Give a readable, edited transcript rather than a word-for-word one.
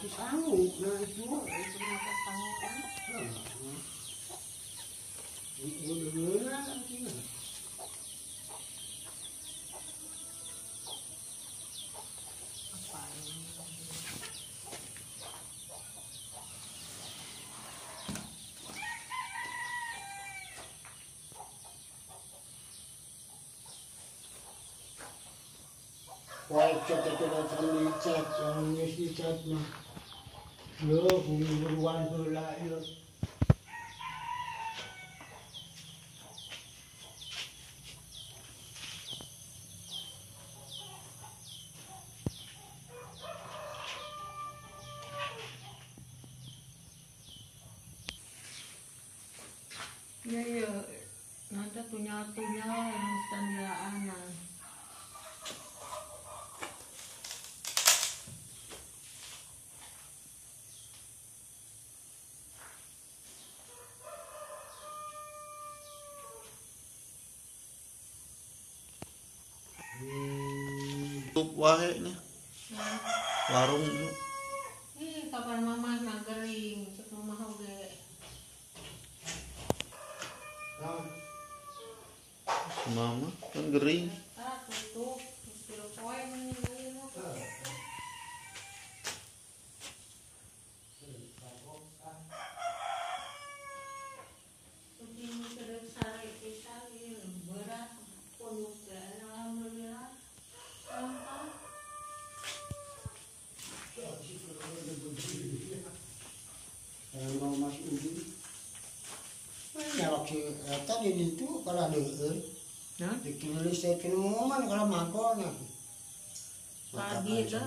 Aku sanggup, nah itu Kenapa sanggup kan? Udah nanti. Apa ini? Wah, kita datang dicat, yang nulis dicat mah. Yo, buruan bola yo. Ya, nanti punya yang standar anak. Tutup wae nya warung itu. Kapan mama nagering, cek mama oge. Mama kan gering. Tutup, istilah poin ini. Mau masuk ujung. Ya waktu tadi itu kalau ada dikirim listrik momen kalau makon. Pagi dah.